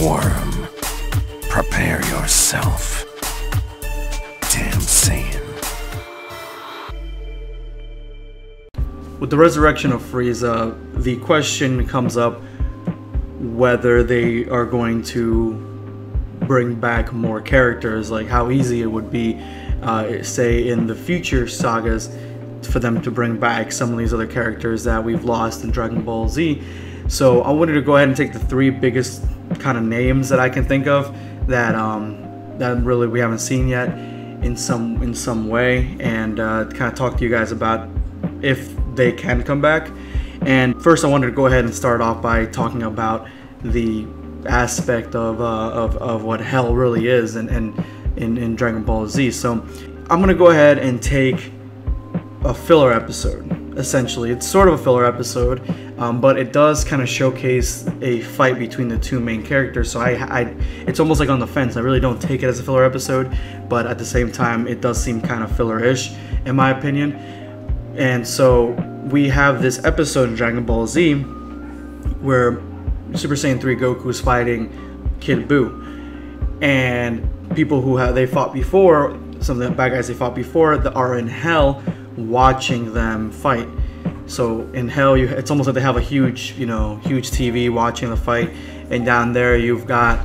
Worm, prepare yourself. Damn Saiyan. With the resurrection of Frieza, the question comes up whether they are going to bring back more characters, like how easy it would be, say in the future sagas, for them to bring back some of these other characters that we've lost in Dragon Ball Z. So I wanted to go ahead and take the three biggest kind of names that I can think of that that really we haven't seen yet in some way, and kind of talk to you guys about if they can come back. And first I wanted to go ahead and start off by talking about the aspect of what hell really is in Dragon Ball Z. So I'm gonna go ahead and take a filler episode. Essentially, it's sort of a filler episode, but it does kind of showcase a fight between the two main characters. So it's almost like on the fence. I really don't take it as a filler episode, but at the same time, it does seem kind of filler-ish, in my opinion. And so we have this episode in Dragon Ball Z where Super Saiyan 3 Goku is fighting Kid Buu, and people who they fought before, some of the bad guys they fought before, that are in hell watching them fight. So in hell, it's almost like they have a huge, huge TV watching the fight, and down there you've got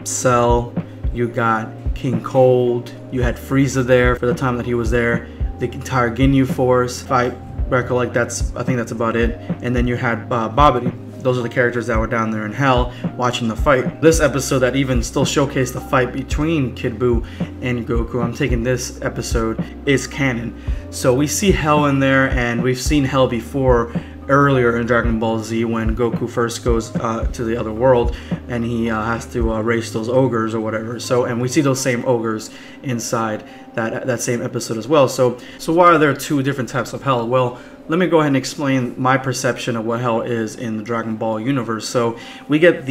Cell, you got King Cold, you had Frieza there for the time that he was there, the entire Ginyu Force. If I recollect, I think that's about it. And then you had Babidi. Those are the characters that were down there in hell watching the fight. This episode that even still showcased the fight between Kid Buu and Goku, I'm taking this episode, is canon. So we see hell in there, and we've seen hell before earlier in Dragon Ball Z when Goku first goes to the other world and he has to race those ogres or whatever. So, and we see those same ogres inside that same episode as well. So why are there two different types of hell? Well, let me go ahead and explain my perception of what hell is in the Dragon Ball universe. So we get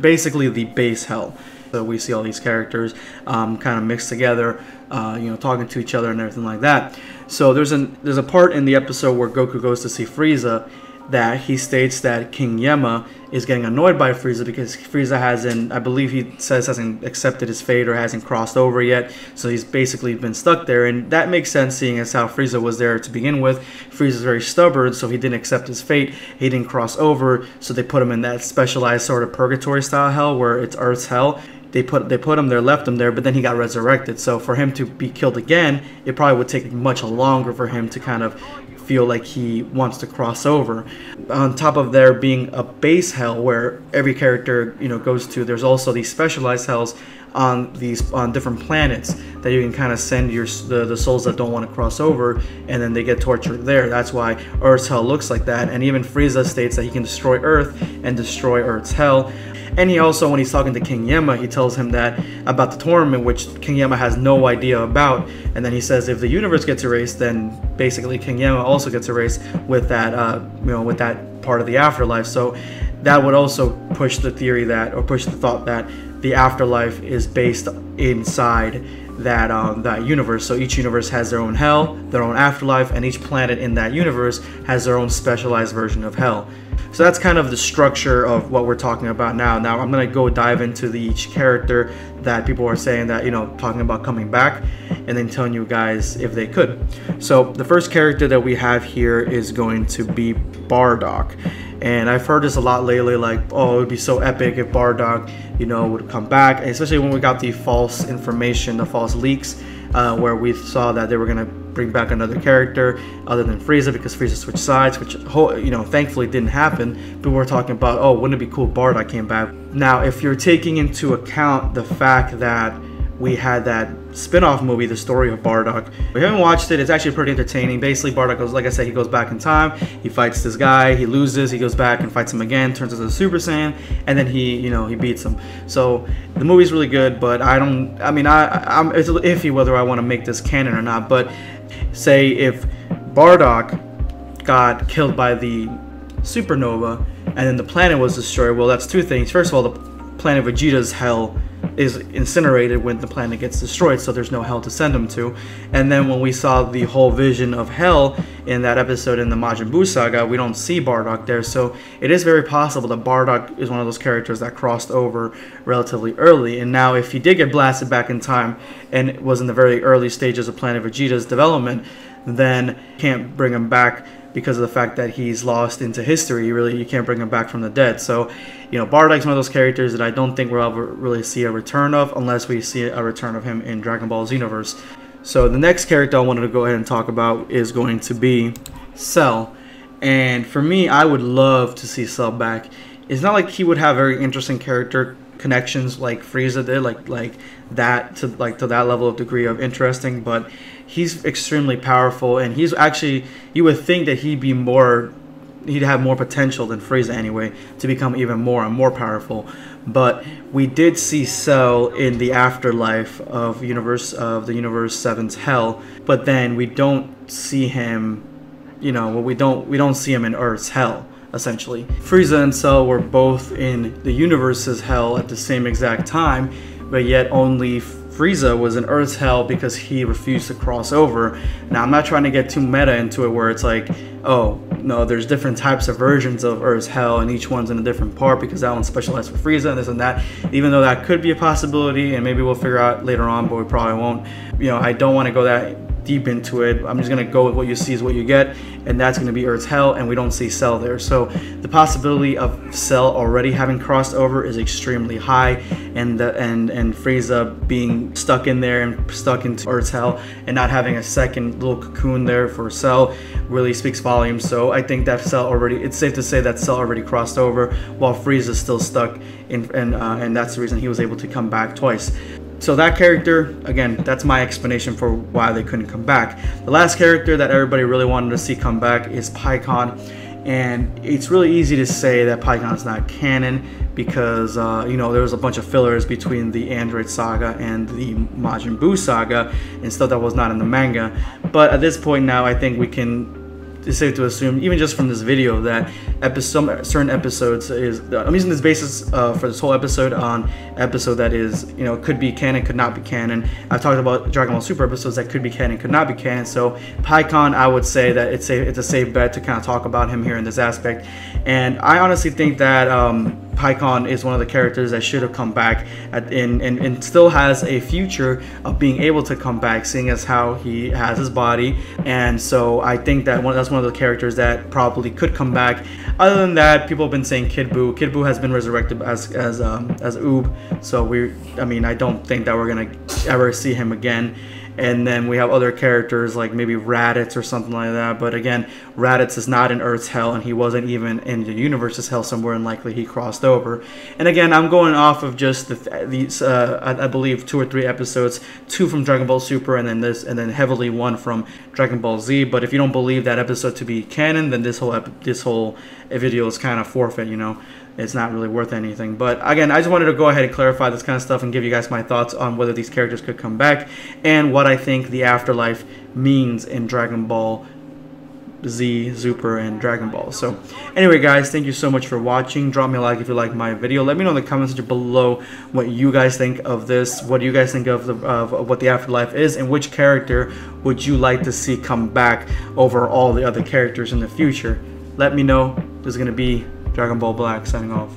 basically the base hell. So we see all these characters kind of mixed together, talking to each other and everything like that. So there's a part in the episode where Goku goes to see Frieza that he states that King Yama is getting annoyed by Frieza because Frieza hasn't, I believe he says, hasn't accepted his fate or hasn't crossed over yet. So he's basically been stuck there, and that makes sense seeing as how Frieza was there to begin with. Frieza's very stubborn, so he didn't accept his fate, he didn't cross over, so they put him in that specialized sort of purgatory style hell where it's Earth's hell. They put him there, left him there, but then he got resurrected. So for him to be killed again, it probably would take much longer for him to kind of feel like he wants to cross over. On top of there being a base hell where every character goes to, there's also these specialized hells on different planets that you can kind of send the souls that don't want to cross over, and then they get tortured there. That's why Earth's hell looks like that. And even Frieza states that he can destroy Earth and destroy Earth's hell. And he also, when he's talking to King Yama, he tells him that about the tournament, which King Yama has no idea about. And then he says if the universe gets erased, then basically King Yama also gets erased with that, with that part of the afterlife. So that would also push the theory or push the thought that the afterlife is based inside that universe. So each universe has their own hell, their own afterlife, and each planet in that universe has their own specialized version of hell. So that's kind of the structure of what we're talking about now. Now I'm gonna go dive into each character that people are saying that, talking about coming back, and then telling you guys if they could. So the first character that we have here is going to be Bardock. And I've heard this a lot lately, like, oh, it would be so epic if Bardock, would come back, and especially when we got the false information, the false leaks, where we saw that they were going to bring back another character other than Frieza because Frieza switched sides, which, thankfully didn't happen. People were talking about, oh, wouldn't it be cool if Bardock came back? Now, if you're taking into account the fact that we had that spin-off movie, The Story of Bardock. If you haven't watched it, it's actually pretty entertaining. Basically, Bardock goes, like I said, he goes back in time, he fights this guy, he loses, he goes back and fights him again, turns into a Super Saiyan, and then he beats him. So the movie's really good, but it's iffy whether I want to make this canon or not. But say if Bardock got killed by the supernova and then the planet was destroyed, well, that's two things. First of all, the planet Vegeta's hell is incinerated when the planet gets destroyed, so there's no hell to send him to. And then when we saw the whole vision of hell in that episode in the Majin Buu saga, we don't see Bardock there. So it is very possible that Bardock is one of those characters that crossed over relatively early. And now if he did get blasted back in time and was in the very early stages of Planet Vegeta's development, then can't bring him back because of the fact that he's lost into history. You can't bring him back from the dead. So, you know, Bardock's one of those characters that I don't think we'll ever really see a return of unless we see a return of him in Dragon Ball Xenoverse. So the next character I wanted to go ahead and talk about is going to be Cell. And for me, I would love to see Cell back. It's not like he would have very interesting character connections like Frieza did, like that to that level of degree of interesting, but he's extremely powerful, and he's actually, you would think that he'd have more potential than Frieza anyway to become even more and more powerful. But we did see Cell in the afterlife of the Universe 7's Hell, but then we don't see him, you know, we don't see him in Earth's Hell. Essentially, Frieza and Cell were both in the universe's hell at the same exact time, but yet only Frieza was in Earth's hell because he refused to cross over. Now, I'm not trying to get too meta into it where it's like, oh no, there's different types of versions of Earth's hell and each one's in a different part because that one's specialized for Frieza and this and that, even though that could be a possibility and maybe we'll figure out later on, but we probably won't. You know, I don't want to go that deep into it. I'm just going to go with what you see is what you get, and that's going to be Earth's hell, and we don't see Cell there. So the possibility of Cell already having crossed over is extremely high, and Frieza being stuck in there and stuck into Earth's hell and not having a second little cocoon there for Cell really speaks volumes. So I think that it's safe to say that Cell already crossed over while Frieza's still stuck in, and that's the reason he was able to come back twice. So that character, again, that's my explanation for why they couldn't come back. The last character that everybody really wanted to see come back is Pycon. And it's really easy to say that Pycon's not canon because, you know, there was a bunch of fillers between the Android saga and the Majin Buu saga and stuff that was not in the manga. But at this point now, I think it's safe to assume, even just from this video, that certain episodes I'm using this basis for this whole episode on episode that is, you know, could be canon, could not be canon. I've talked about Dragon Ball Super episodes that could be canon, could not be canon. So Pycon, I would say that it's a safe bet to kind of talk about him here in this aspect. And I honestly think that Pycon is one of the characters that should have come back and still has a future of being able to come back, seeing as how he has his body. And so I think that that's one of the characters that probably could come back. Other than that, people have been saying Kid Buu. Kid Buu has been resurrected as WOULD. So I don't think that we're gonna ever see him again. And then we have other characters like maybe Raditz or something like that. But again, Raditz is not in Earth's hell, and he wasn't even in the universe's hell somewhere, and likely he crossed over. And again, I'm going off of just these, I believe, 2 or 3 episodes, 2 from Dragon Ball Super, and then heavily 1 from Dragon Ball Z. But if you don't believe that episode to be canon, then this whole video is kind of forfeit, you know. It's not really worth anything. But again, I just wanted to go ahead and clarify this kind of stuff and give you guys my thoughts on whether these characters could come back and what I think the afterlife means in Dragon Ball Z, Super, and Dragon Ball. So anyway, guys, thank you so much for watching. Drop me a like if you like my video. Let me know in the comments section below what you guys think of this. What do you guys think of what the afterlife is, and which character would you like to see come back over all the other characters in the future? Let me know. This is going to be Dragon Ball Black signing off.